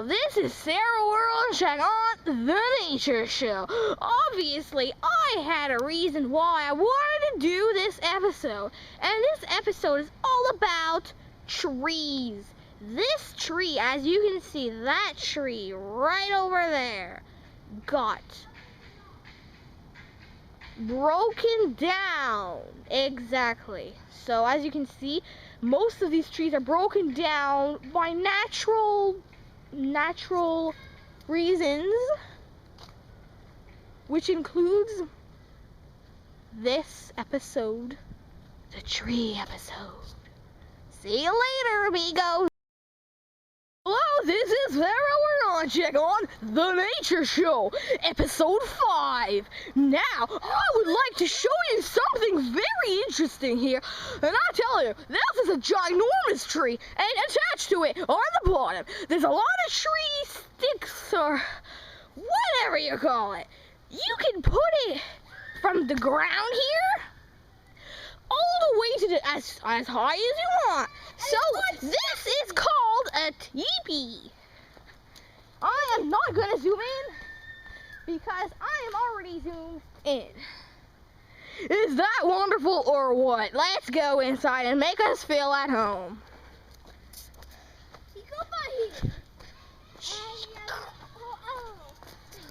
Hello, this is Sarah World on The Nature Show. Obviously, I had a reason why I wanted to do this episode. And this episode is all about trees. This tree, as you can see, that tree right over there, got broken down. Exactly. So as you can see, most of these trees are broken down by natural reasons, which includes this episode, the tree episode. See you later, amigos. Hello, this is Sarah. We're on check on The Nature Show, episode 5. Now, I would like to show you something very interesting here. And I tell you, this is a ginormous tree, and attached to it, on the bottom, there's a lot of tree sticks, or whatever you call it. You can put it from the ground here, all the way to the, as high as you want. So this is called a teepee. I am not gonna zoom in because I am already zoomed in. Is that wonderful or what? Let's go inside and make us feel at home. You go by here.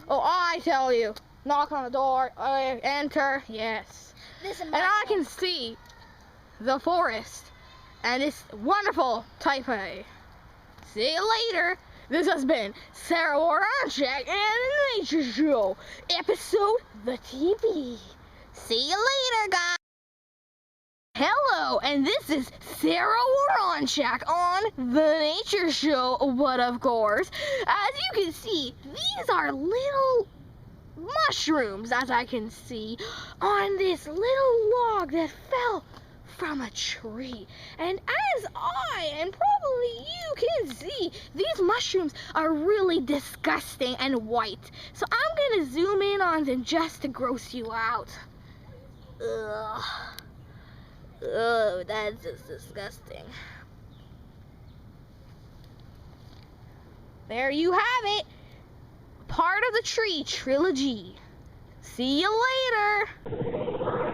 Oh, I tell you, knock on the door, enter, yes. And I can see the forest and it's wonderful Taipei. See you later. This has been Sarah Waranchak and The Nature Show, episode The Teepee. See you later, guys. Hello, and this is Sarah Waranchak on The Nature Show, but of course, as you can see, these are little mushrooms, as I can see, on this little log that fell from a tree. And as I, and probably you can see, these mushrooms are really disgusting and white. So I'm gonna zoom in on them just to gross you out. Ugh. Oh, that's just disgusting. There you have it. Part of the tree, Trilogy. See you later.